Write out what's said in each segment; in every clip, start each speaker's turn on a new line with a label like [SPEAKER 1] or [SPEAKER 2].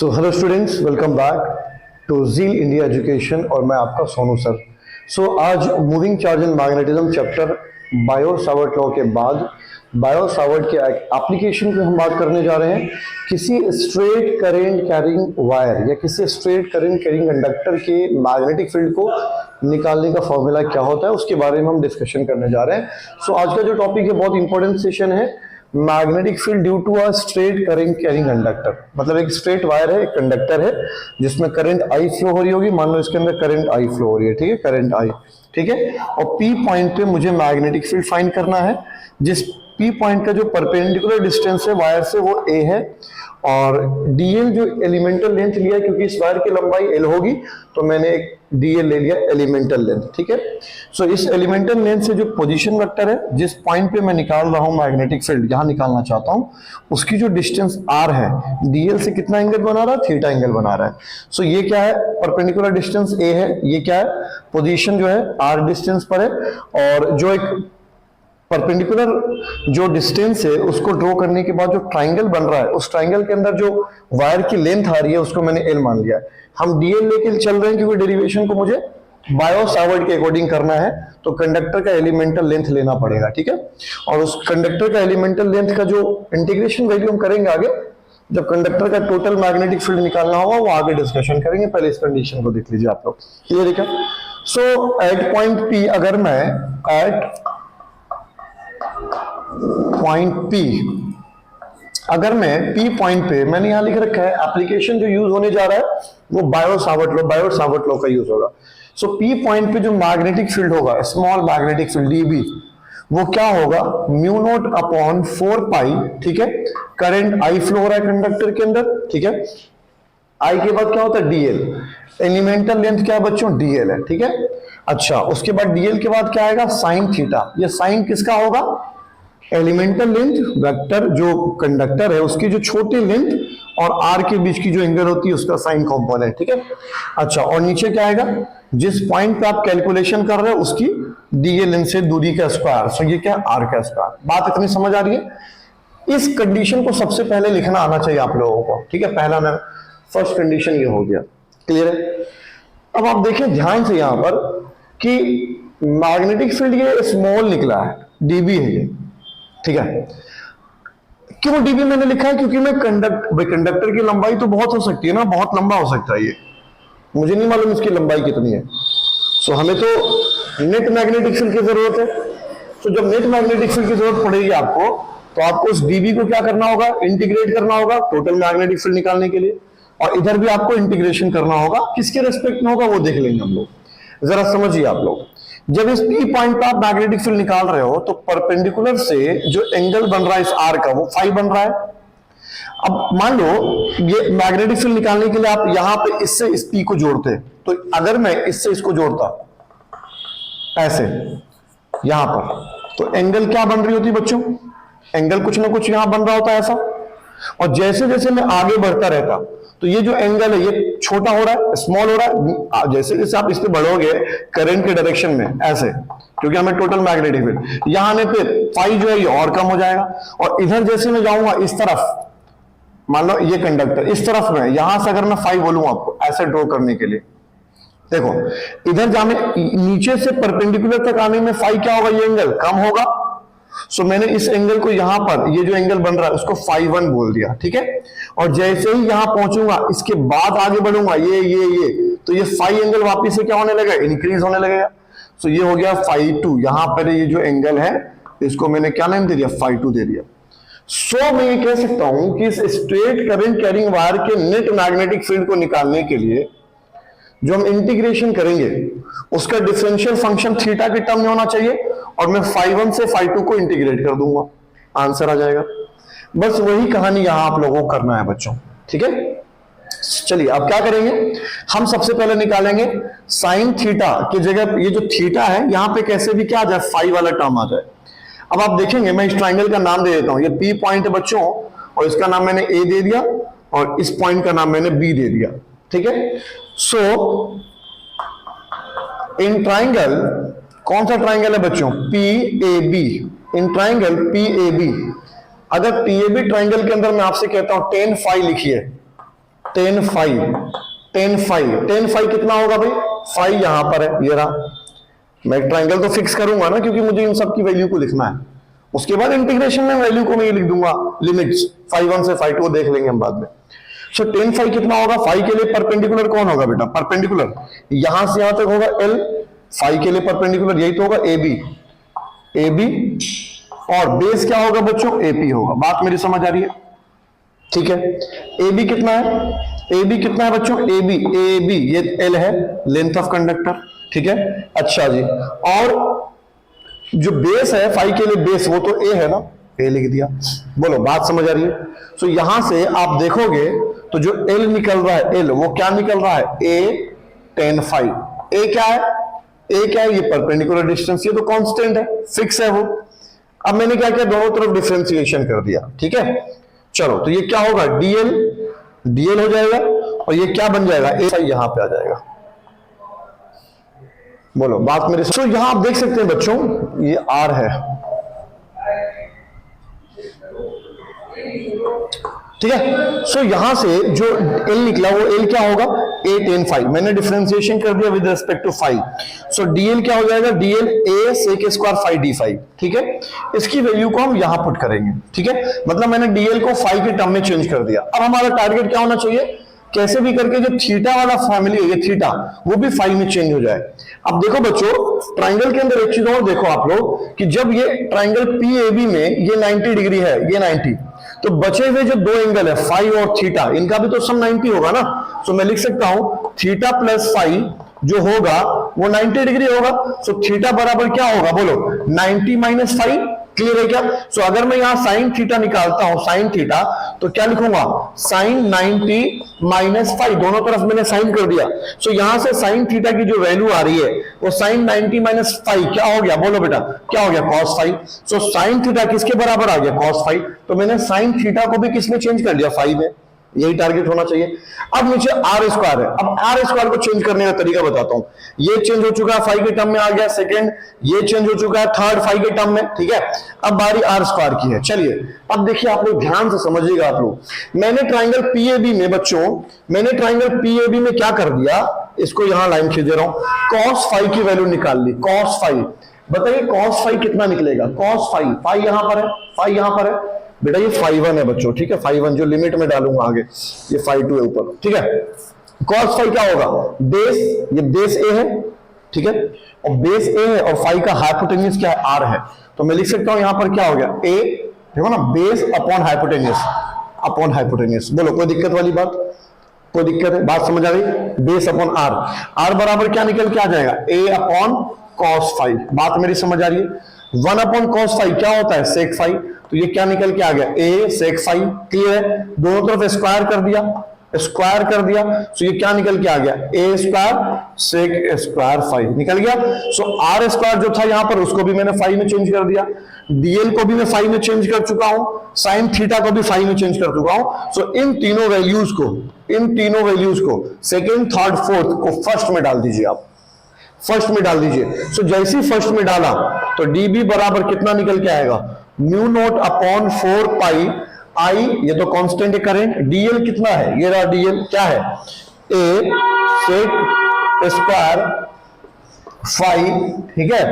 [SPEAKER 1] So hello students, welcome back to zeal India education और मैं आपका सोनू सर। आज moving charge and magnetism chapter Biot Savart law के बाद बायो सावर्ट के एप्लीकेशन पे हम बात करने जा रहे हैं। किसी स्ट्रेट करेंट कैरिंग वायर या किसी स्ट्रेट करेंट कैरिंग कंडक्टर के मैग्नेटिक फील्ड को निकालने का फॉर्मूला क्या होता है उसके बारे में हम डिस्कशन करने जा रहे हैं। आज का जो टॉपिक है बहुत इंपॉर्टेंट सेशन है, magnetic field due to a straight current carrying conductor. मतलब एक स्ट्रेट वायर है, एक कंडक्टर है जिसमें करंट आई फ्लो हो रही होगी। मान लो इसके अंदर करंट आई फ्लो हो रही है, ठीक है, करंट आई, ठीक है। और पी पॉइंट पे मुझे मैग्नेटिक फील्ड फाइंड करना है। जिस पी पॉइंट का जो परपेंडिकुलर डिस्टेंस है वायर से वो ए है, और डीएल जो एलिमेंटल लेंथ लिया है, क्योंकि इस वायर की लंबाई एल होगी तो मैंने एक डीएल ले लिया, एलिमेंटल लेंथ, ठीक है। इस एलिमेंटल लेंथ से जो पोजीशन वेक्टर है, जिस पॉइंट पे मैं निकाल रहा हूं मैग्नेटिक फील्ड, यहां निकालना चाहता हूं, उसकी जो डिस्टेंस आर है, डीएल से कितना एंगल बना रहा है, थीटा एंगल बना रहा है। ये क्या है, परपेंडिकुलर डिस्टेंस ए है, ये क्या है, पोजीशन जो है आर डिस्टेंस पर है, और जो एक परपेंडिकुलर जो डिस्टेंस है उसको ड्रॉ करने के बाद जो ट्राइंगल बन रहा है, उस ट्राइंगल के अंदर जो वायर की लेंथ आ रही है उसको मैंने एल मान लिया है। हम डीएल लेके चल रहे हैं क्योंकि डेरिवेशन को मुझे बायो सावर्ट के अकॉर्डिंग करना है, तो कंडक्टर का एलिमेंटल लेंथ लेना पड़ेगा, ठीक है। और उस कंडक्टर का एलिमेंटल लेंथ का जो इंटीग्रेशन वैल्यू हम करेंगे आगे, जब कंडक्टर का टोटल मैग्नेटिक फील्ड निकालना होगा वो आगे डिस्कशन करेंगे। पहले इस कंडीशन को देख लीजिए आप लोग, क्लियर है क्या। एट पॉइंट पी अगर मैं एट पॉइंट पी अगर मैं पी पॉइंट पे, मैंने यहां लिख रखा है एप्लीकेशन जो यूज होने जा रहा है वो बायो सावर्ट लॉ का यूज होगा। पी पॉइंट पे जो मैग्नेटिक फील्ड होगा, स्मॉल मैग्नेटिक फील्ड डीबी, वो क्या होगा, म्यू नॉट अपॉन 4 पाई, ठीक है। करंट आई फ्लो हो रहा है कंडक्टर के अंदर, ठीक है। आई के बाद क्या होता है, डीएल, एलिमेंटल लेंथ क्या है बच्चों, डीएल है, ठीक है। अच्छा, उसके बाद डीएल के बाद क्या आएगा, साइन थीटा। ये साइन किसका होगा, एलिमेंटल लेंथ वेक्टर जो कंडक्टर है उसकी जो छोटी लेंथ और आर के बीच की जो एंगल होती है उसका साइन कंपोनेंट, ठीक है। अच्छा, और नीचे क्या आएगा, जिस पॉइंट पे आप कैलकुलेशन कर रहे हो उसकी डीए लेंथ से दूरी का स्क्वायर। ये क्या, आर का स्क्वायर। बात इतनी समझ आ रही है। इस कंडीशन को सबसे पहले लिखना आना चाहिए आप लोगों को, ठीक है। पहला ना फर्स्ट कंडीशन ये हो गया, क्लियर है। अब आप देखें ध्यान से यहां पर कि मैग्नेटिक फील्ड ये स्मॉल निकला है, डीबी है ये, ठीक है। क्यों डीबी मैंने लिखा है, क्योंकि मैं कंडक्टर की लंबाई तो बहुत हो सकती है ना, बहुत लंबा हो सकता है ये, मुझे नहीं मालूम इसकी लंबाई कितनी है। हमें तो नेट मैग्नेटिक फील्ड की जरूरत है। जब नेट मैग्नेटिक फील्ड की जरूरत पड़ेगी आपको, तो आपको उस डीबी को क्या करना होगा, इंटीग्रेट करना होगा टोटल मैग्नेटिक फील्ड निकालने के लिए, और इधर भी आपको इंटीग्रेशन करना होगा। किसके रेस्पेक्ट में होगा वो देख लेंगे हम लोग, जरा समझिए आप लोग। जब इस पी पॉइंट पर आप मैग्नेटिक फील्ड निकाल रहे हो तो परपेंडिकुलर से जो एंगल बन रहा है इस आर का वो फाई बन रहा है। अब मान लो ये मैग्नेटिक फील्ड निकालने के लिए आप यहां पे इससे इस पी को जोड़ते, तो अगर मैं इससे इसको जोड़ता ऐसे यहां पर, तो एंगल क्या बन रही होती बच्चों, एंगल कुछ ना कुछ यहां बन रहा होता है ऐसा। और जैसे जैसे मैं आगे बढ़ता रहता तो ये जो एंगल है ये छोटा हो रहा है, स्मॉल हो रहा है। जैसे जैसे आप इस पे बढ़ोगे करंट के डायरेक्शन में ऐसे, क्योंकि हमें टोटल मैग्नेटिक फील्ड यहां आने पे फाई जो है ये और कम हो जाएगा। और इधर जैसे मैं जाऊंगा इस तरफ, मान लो ये कंडक्टर इस तरफ में, यहां से अगर मैं फाई बोलूं आपको ऐसे ड्रॉ करने के लिए, देखो इधर जाने नीचे से परपेंडिकुलर तक आने में फाई क्या होगा, ये एंगल कम होगा। मैंने इस एंगल को यहां पर, ये जो एंगल बन रहा है उसको फाई 1 बोल दिया, ठीक है। और जैसे ही यहां पहुंचूंगा इसके बाद आगे बढ़ूंगा ये तो ये फाई एंगल वापिस से क्या होने लगेगा, इंक्रीज होने लगेगा। ये हो गया फाई 2। यहां पर ये जो एंगल है इसको मैंने क्या नाम दे दिया, फाई 2 दे दिया। मैं ये कह सकता हूं कि इस स्ट्रेट करंट कैरिंग वायर के नेट मैग्नेटिक फील्ड को निकालने के लिए जो हम इंटीग्रेशन करेंगे उसका डिफरेंशियल फंक्शन थीटा के टर्म में होना चाहिए, और मैं फाई 1 से फाई 2 को इंटीग्रेट कर दूंगा, आंसर आ जाएगा। बस वही कहानी यहां आप लोगों को करना है बच्चों, ठीक है। चलिए अब क्या करेंगे, हम सबसे पहले निकालेंगे साइन थीटा की जगह ये जो थीटा है यहां पे कैसे भी क्या आ जाए, फाई वाला टर्म आ जाए। अब आप देखेंगे मैं इस ट्राइंगल का नाम दे देता हूं, ये पी पॉइंट है बच्चों, और इसका नाम मैंने ए दे दिया और इस पॉइंट का नाम मैंने बी दे दिया, ठीक है। इन ट्राइंगल, कौन सा ट्राइंगल है बच्चों, P A B. In triangle P A B, अगर पी ए बी ट्राइंगल के अंदर मैं आपसे कहता हूं 10 फाई लिखिए, tan फाई कितना होगा भाई, फाई यहां पर है, ये रहा। मैं ट्राइंगल तो फिक्स करूंगा ना, क्योंकि मुझे इन सब की वैल्यू को लिखना है। उसके बाद इंटीग्रेशन में वैल्यू को मैं ये लिख दूंगा, लिमिट्स फाई 1 से फाई 2 देख लेंगे हम बाद में। सो tan फाई कितना होगा, फाई के लिए परपेंडिकुलर कौन होगा बेटा, परपेंडिकुलर यहां से यहां तक होगा L, फाई के लिए परपेंडिकुलर यही तो होगा AB, और बेस क्या होगा बच्चों, AP होगा। बात मेरी समझ आ रही है, ठीक है। AB कितना है बच्चों, AB ये L है, लेंथ ऑफ कंडक्टर, ठीक है। अच्छा जी, और जो बेस है फाई के लिए बेस, वो तो A है ना, A लिख दिया। बोलो बात समझ आ रही है। सो यहां से आप देखोगे तो जो L निकल रहा है, L वो क्या निकल रहा है, A tan फाई। A क्या है, ये परपेंडिकुलर डिस्टेंस, ये तो कांस्टेंट है, फिक्स है वो। अब मैंने क्या किया, दोनों तरफ डिफरेंशिएशन कर दिया, ठीक है। चलो तो ये क्या होगा, dl हो जाएगा, और ये क्या बन जाएगा, A यहां पे आ जाएगा। बोलो बात मेरे। तो यहां आप देख सकते हैं बच्चों, ये R है, ठीक है। सो यहां से जो L निकला वो L क्या होगा, A tan फाई। मैंने डिफरेंशिएशन कर दिया with respect to phi. So dl क्या हो जाएगा, dl A sec square phi d phi, ठीक है। इसकी वैल्यू को हम यहां पुट करेंगे, ठीक है। मतलब मैंने dl को फाई के टर्म में चेंज कर दिया। अब हमारा टारगेट क्या होना चाहिए, कैसे भी करके जो थीटा वाला फैमिली है, ये थीटा वो भी फाई में चेंज हो जाए। अब देखो बच्चों, ट्राइंगल के अंदर एक चीज और देखो आप लोग, कि जब ये ट्राइंगल PAB में ये 90 डिग्री है, ये 90, तो बचे हुए जो दो एंगल है फाई और थीटा, इनका भी तो सम 90 होगा ना। सो मैं लिख सकता हूं थीटा प्लस फाई जो होगा वो 90 डिग्री होगा। सो थीटा बराबर क्या होगा, बोलो 90 माइनस फाई। क्लियर है क्या। सो अगर मैं यहां साइन थीटा निकालता हूं, साइन थीटा, तो क्या लिखूंगा, साइन 90 माइनस फाई, दोनों तरफ मैंने साइन कर दिया। सो यहां से साइन थीटा की जो वैल्यू आ रही है वो साइन 90 माइनस फाई क्या हो गया, बोलो बेटा क्या हो गया, cos phi. So sine theta किसके बराबर आ गया, कॉस फाई। तो मैंने साइन थीटा को भी किसमें चेंज कर दिया, फाई में। यही टारगेट होना चाहिए। अब नीचे आर स्क्वायर है, अब आर स्क्वायर को चेंज करने का तरीका बताता हूं। ये चेंज हो चुका है, फाई के टर्म में आ गया, सेकंड ये चेंज हो चुका है, थर्ड फाई के टर्म में, ठीक है। अब बारी आर स्क्वायर की है। चलिए अब देखिए, आप लोग ध्यान से समझिएगा। आप लोग, मैंने ट्राइंगल पीएबी में बच्चों, मैंने ट्राइंगल पीएबी में क्या कर दिया, इसको यहां लाइन खींच दे रहा हूं, कॉस फाई की वैल्यू निकाल ली, कॉस फाई। बताइए कॉस फाई कितना निकलेगा, कॉस फाई, फाई यहां पर है, फाई यहां पर है बेटा, ये फाई 1 है बच्चों, ठीक है। फाई 1 जो लिमिट में डालूंगा आगे, ये फाई 2 है ऊपर, ठीक है। कॉस फाई क्या होगा, बेस, ये बेस ए है, ठीक है, और बेस ए है, और फाई का हाइपोटेन्यूज क्या है, आर है। तो मैं लिख सकता हूं यहां पर क्या हो गया, ए, देखो ना, base upon hypotenuse, upon hypotenuse. बोलो कोई दिक्कत वाली बात, कोई दिक्कत है, बात समझ आ रही, बेस अपॉन आर, आर बराबर क्या निकल के आ जाएगा, ए अपॉन कॉस फाई। बात मेरी समझ आ रही है। 1 अपॉन कॉस फाई क्या होता है, सेक फाई। तो ये क्या निकल के आ गया, ए सेक फाई। क्लियर है, दोनों तरफ स्क्वायर कर दिया, स्क्वायर कर दिया। सो ये क्या निकल के आ गया, ए स्क्वायर सेक स्क्वायर फाई निकल गया। सो आर स्क्वायर जो था यहां पर, उसको भी मैंने फाई में चेंज कर दिया, डीएल को भी मैं फाई में चेंज कर चुका हूं, साइन थीटा को भी फाई में चेंज कर चुका हूं। सो इन तीनों वैल्यूज को सेकेंड, थर्ड, फोर्थ को फर्स्ट में डाल दीजिए, आप फर्स्ट में डाल दीजिए। सो जैसे ही फर्स्ट में डाला तो डीबी बराबर कितना निकल के आएगा, म्यू नॉट अपॉन 4 पाई आई, ये तो कांस्टेंट है करंट। डीएल कितना है, ये रहा डीएल क्या है, ए सेक स्क्वायर फाई, ठीक है,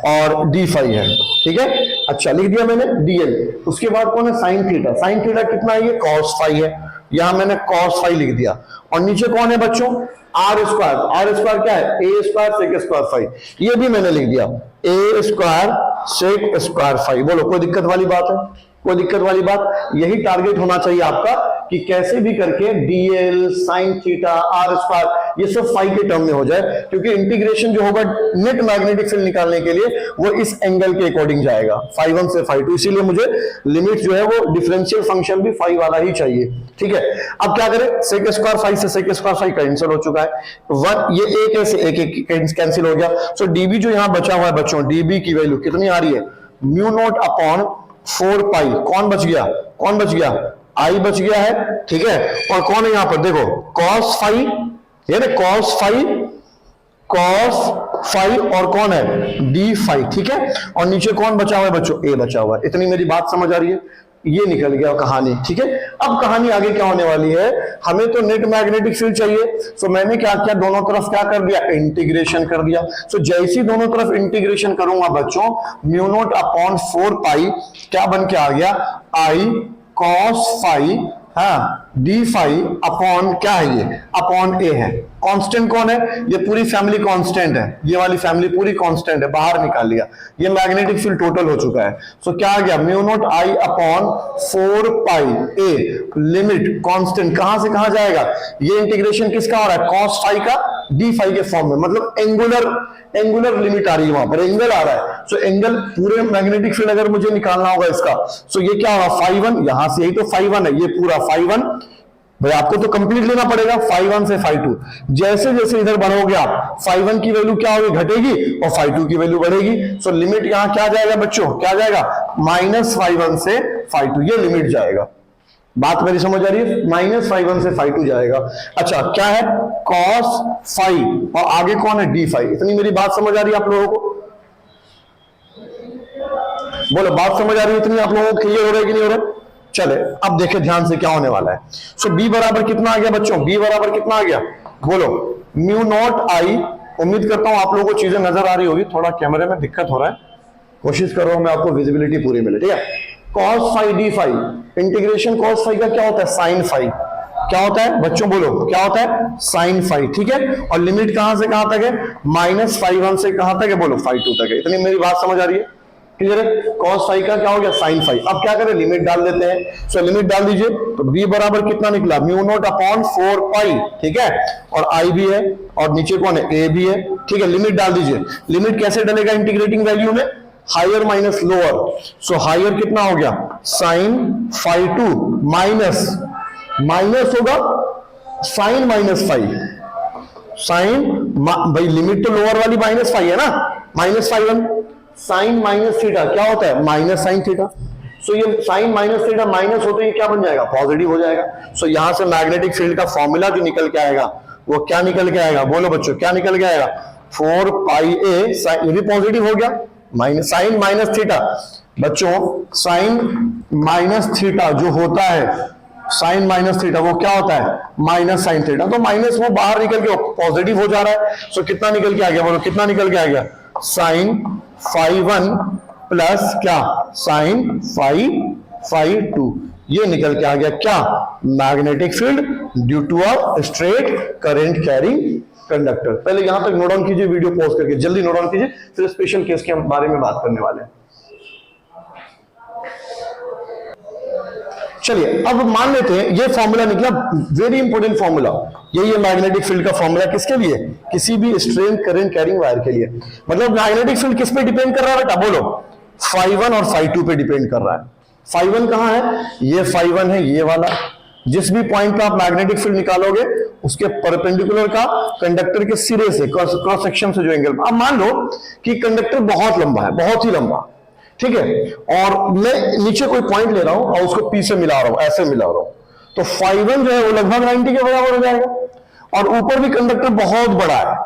[SPEAKER 1] और डी फाई है, ठीक है। अच्छा लिख दिया मैंने डीएल। उसके बाद कौन है, साइन थीटा, साइन थीटा कितना है, ये कॉस फाई है, यहां मैंने कॉस फाई लिख दिया। और नीचे कौन है बच्चों, आर स्क्वायर, आर स्क्वायर क्या है, ए स्क्वायर सेक स्क्वायर फाई, ये भी मैंने लिख दिया, ए स्क्वायर सेक स्क्वायर फाई। बोलो कोई दिक्कत वाली बात है, कोई दिक्कत वाली बात। यही टारगेट होना चाहिए आपका, कि कैसे भी करके DL sine theta R square ये सब फाई के टर्म में हो जाए, क्योंकि इंटीग्रेशन जो होगा नेट मैग्नेटिक फील्ड निकालने के लिए वो इस एंगल के अकॉर्डिंग जाएगा, फाई 1 से फाई 2। इसीलिए मुझे लिमिट जो है वो डिफरेंशियल फंक्शन भी फाई वाला ही चाहिए, ठीक है। अब क्या करें, सेक स्क्वायर फाई से सेक स्क्वायर फाई कैंसिल हो चुका है, 1 ये एक ऐसे एक कैंसिल हो गया। सो डीबी जो यहां बचा हुआ है बच्चों, डीबी की वैल्यू कितनी आ रही है, म्यू नॉट अपॉन 4 पाई, कौन बच गया, कौन बच गया, आई बच गया है, ठीक है। और कौन है यहां पर, देखो कॉस फाई, ये ना कॉस फाई, कॉस फाई, और कौन है डी फाई, ठीक है। और नीचे कौन बचा हुआ है बच्चों, ए बचा हुआ है। इतनी मेरी बात समझ आ रही है, ये निकल गया कहानी, ठीक है। अब कहानी आगे क्या होने वाली है, हमें तो नेट मैग्नेटिक फील्ड चाहिए। सो मैंने क्या किया, दोनों तरफ क्या कर दिया, इंटीग्रेशन कर दिया। सो जैसे ही दोनों तरफ इंटीग्रेशन करूंगा बच्चों, म्यू नॉट अपॉन 4 पाई क्या बन के आ गया, आई कॉस फाई, हाँ डी फाई अपॉन क्या है, ये अपॉन ए है। कांस्टेंट कौन है, ये पूरी फैमिली कांस्टेंट है, ये वाली फैमिली पूरी कांस्टेंट है, बाहर निकाल लिया। ये मैग्नेटिक फील्ड टोटल हो चुका है। सो क्या आ गया, mu not I upon 4 pi A, limit constant कहां से कहां जाएगा, ये इंटीग्रेशन किसका हो रहा है, कॉस फाई का डी फाई के फॉर्म में, मतलब एंगुलर लिमिट आ रही है, वहां पर एंगल आ रहा है। सो एंगल पूरे मैग्नेटिक फील्ड अगर मुझे निकालना होगा इसका, सो ये क्या होगा, फाई 1, यहां से यही तो फाई 1 है, ये पूरा फाई 1, भाई आपको तो कंप्लीट लेना पड़ेगा, फाई 1 से फाई 2। जैसे जैसे इधर बढ़ोगे आप, फाई 1 की वैल्यू क्या होगी, घटेगी, और फाई 2 की वैल्यू बढ़ेगी। सो लिमिट यहां क्या जाएगा बच्चों, क्या जाएगा, माइनस फाई 1 से फाई 2, ये लिमिट जाएगा। बात मेरी समझ आ रही है, माइनस फाई 1 से फाई 2 जाएगा। अच्छा क्या है, कॉस फाई, और आगे कौन है, डी फाई। इतनी मेरी बात समझ आ रही है आप लोगों को, बोलो बात समझ आ रही है इतनी आप लोगों को, क्लियर हो रहा है कि नहीं हो रहा है। चले अब देखें ध्यान से क्या होने वाला है। सो बी बराबर कितना आ गया बच्चों, बी बराबर कितना आ गया, बोलो म्यू नॉट आई। उम्मीद करता हूं आप लोगों को चीजें नजर आ रही होगी, थोड़ा कैमरे में दिक्कत हो रहा है, कोशिश कर रहा हूं मैं आपको विजिबिलिटी पूरी मिले, ठीक है। Cos phi D phi, integration cos phi का क्या होता है, साइन फाई। क्या होता है बच्चों, बोलो क्या होता है, साइन फाई, ठीक है। और लिमिट कहां से कहां तक है, माइनस फाई 1 से कहां तक है, बोलो फाई 2 तक है। इतनी मेरी बात समझ आ रही है, क्लियर है। कॉस फाई का क्या हो गया, साइन फाई। अब क्या करें, लिमिट डाल देते हैं। सो लिमिट डाल दीजिए, तो b बराबर कितना निकला, म्यू नॉट अपॉन 4 पाई, ठीक है। और i भी है, और नीचे कौन है, a भी है, ठीक है। लिमिट डाल दीजिए। लिमिट कैसे डलेगा इंटीग्रेटिंग वैल्यू में, higher minus lower. So higher कितना हो गया, साइन फाई 2 माइनस होगा साइन माइनस फाई, साइन भाई लिमिट तो लोअर वाली माइनस फाई है ना, minus phi 1, sine minus theta क्या होता है, माइनस साइन थीटा। सो ये साइन माइनस थीटा माइनस होते ही क्या बन जाएगा, पॉजिटिव हो जाएगा। सो यहां से मैग्नेटिक फील्ड का फॉर्मूला जो निकल के आएगा वो क्या निकल के आएगा, बोलो बच्चों क्या निकल के आएगा, 4 पाई ए, ये भी पॉजिटिव हो गया, माइनस साइन माइनस थीटा। बच्चों साइन माइनस थीटा जो होता है, साइन माइनस थीटा वो क्या होता है, माइनस साइन थीटा। तो माइनस वो बाहर निकल के पॉजिटिव हो जा रहा है। सो कितना निकल के आ गया, बोलो कितना निकल के आ गया, साइन फाई 1 प्लस क्या, साइन फाई 2, ये निकल के आ गया क्या, magnetic field due to a straight current carrying conductor. पहले यहां तक नोट डाउन कीजिए, वीडियो पॉज करके जल्दी नोट डाउन कीजिए, फिर स्पेशल केस के बारे में बात करने वाले हैं। चलिए अब मान लेते हैं ये फॉर्मूला निकला, वेरी इंपॉर्टेंट फॉर्मूला, यही है मैग्नेटिक फील्ड का फॉर्मूला। किसके लिए, किसी भी स्ट्रेट करंट कैरिंग वायर के लिए। मतलब मैग्नेटिक फील्ड किस पे डिपेंड कर रहा है बेटा, बोलो फाई 1 और फाई 2 पे डिपेंड कर रहा है। फाई 1 कहां है, ये फाई 1 है, ये वाला। जिस भी पॉइंट पे आप मैग्नेटिक फील्ड निकालोगे उसके परपेंडिकुलर का कंडक्टर के सिरे से, क्रॉस सेक्शन से जो एंगल, अब मान लो कि कंडक्टर बहुत लंबा है, बहुत ही लंबा, ठीक है, और मैं नीचे कोई पॉइंट ले रहा हूं और उसको पी से मिला रहा हूं, ऐसे मिला रहा हूं, तो फाई 1 जो है वो लगभग 90 के बराबर हो जाएगा। और ऊपर भी कंडक्टर बहुत बड़ा है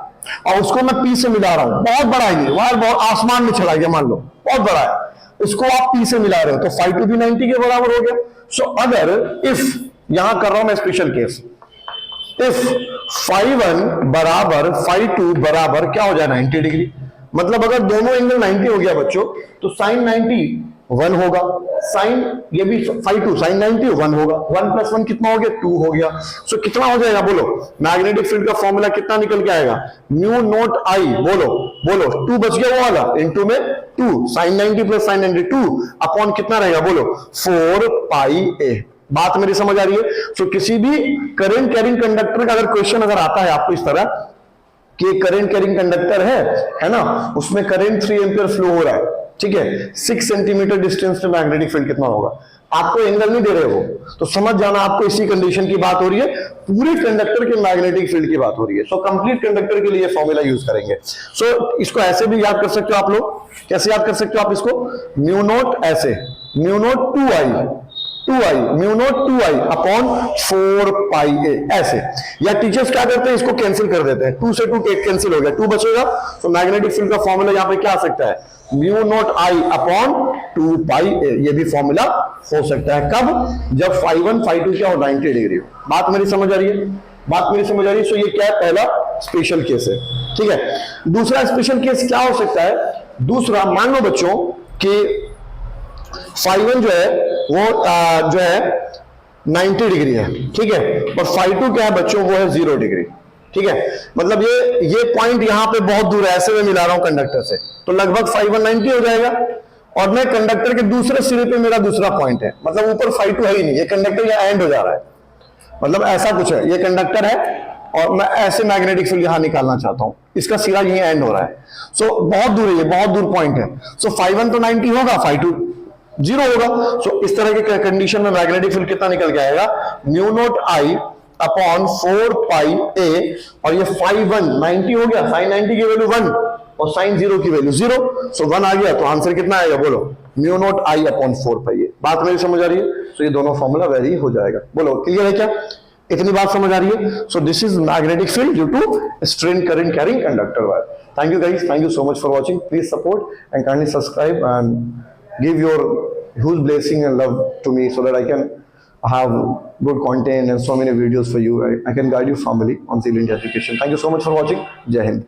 [SPEAKER 1] और उसको मैं पी से मिला रहा हूं, बहुत बड़ा है ये, वायर बहुत आसमान में चला गया, मान लो बहुत बड़ा है, इसको आप पी से मिला रहे हो, तो फाई 2 भी 90 के बराबर हो गया। सो अगर इफ, यहां कर रहा हूं मैं स्पेशल केस, इफ फाई 1 बराबर फाई 2 बराबर क्या हो जाए, 90 डिग्री। मतलब अगर दोनों एंगल 90 हो गया बच्चों, तो साइन 90 1 होगा, साइन ये भी फाई 2 साइन 90 1 होगा, 1 + 1 कितना हो गया, 2 हो गया। सो कितना हो जाएगा, बोलो मैग्नेटिक फील्ड का फॉर्मूला कितना निकल के आएगा, म्यू नॉट आई, बोलो 2 बच गया वो वाला, इनटू में 2, साइन 90 + साइन 90 2 अपॉन कितना रहेगा, बोलो 4 पाई ए। बात मेरी समझ आ रही है। सो किसी भी करंट कैरिंग कंडक्टर का अगर क्वेश्चन अगर आता है आपको इस तरह कि करंट कैरिंग कंडक्टर है ना, उसमें करंट 3 एम्पीयर फ्लो हो रहा है, ठीक है, 6 सेंटीमीटर डिस्टेंस पे मैग्नेटिक फील्ड कितना होगा, आपको एंगल नहीं दे रहे हो तो समझ जाना आपको इसी कंडीशन की बात हो रही है, पूरे कंडक्टर के मैग्नेटिक फील्ड की बात हो रही है। सो कंप्लीट कंडक्टर के लिए फॉर्मूला यूज करेंगे। सो इसको ऐसे भी याद कर सकते हो आप लोग, कैसे याद कर सकते हो आप इसको, म्यू नॉट ऐसे, mu naught 2i mu naught 2i upon 4 पाई ए, ऐसे। या टीचर्स क्या करते हैं, इसको कैंसिल कर देते हैं, 2 से 2 कैंसिल हो गया, 2 बचेगा, तो मैग्नेटिक फील्ड का फॉर्मूला यहां पे क्या आ सकता है, mu not I upon 2 pi a, ये भी फॉर्मूला हो सकता है। कब? जब phi 1 phi 2 क्या हो, 90 डिग्री हो। बात मेरी समझ आ रही है? बात मेरी समझ आ रही है? सो ये क्या है, पहला स्पेशल केस है, ठीक है। दूसरा स्पेशल केस क्या हो सकता है? दूसरा, मान लो बच्चों कि phi 1 जो है वो जो है 90 डिग्री है, ठीक है, और phi 2 क्या है बच्चों, वो है 0 डिग्री, ठीक है। मतलब ये पॉइंट यहां पे बहुत दूर है, ऐसे में मिला रहा हूं कंडक्टर से, तो लगभग phi 1 90 हो जाएगा, और मैं कंडक्टर के दूसरे सिरे पे मेरा दूसरा पॉइंट है, मतलब ऊपर phi 2 है ही नहीं, ये कंडक्टर यहां एंड हो जा रहा है, मतलब ऐसा कुछ है, ये कंडक्टर है और मैं ऐसे मैग्नेटिक फील्ड यहां निकालना चाहता हूं, इसका सिरा यहीं एंड हो रहा है। सो बहुत दूर है, ये बहुत दूर पॉइंट है। सो phi 1 तो 90 होगा, phi 2 0 होगा। सो इस तरह के कंडीशन में मैग्नेटिक फील्ड कितना निकल के आएगा, म्यू नॉट आई अपॉन 4 पाई ए, और ये phi 1 90 हो गया, sin 90 की वैल्यू 1 और sin 0 की वैल्यू 0, सो 1 आ गया, तो आंसर कितना आएगा बोलो, म्यू नॉट आई अपॉन 4 पाई ए। बात मेरी समझ आ रही है? सो ये दोनों फॉर्मूला वेरी हो जाएगा। बोलो क्लियर है क्या? इतनी बात समझ आ रही है? So this is magnetic field due to straight current carrying conductor wire. Thank you guys, thank you so much for watching. Please support and kindly subscribe and give your huge blessing and love to me so that I can have good content and so many videos for you. I can guide you formally on Zeal India Education. Thank you so much for watching. Jai Hind.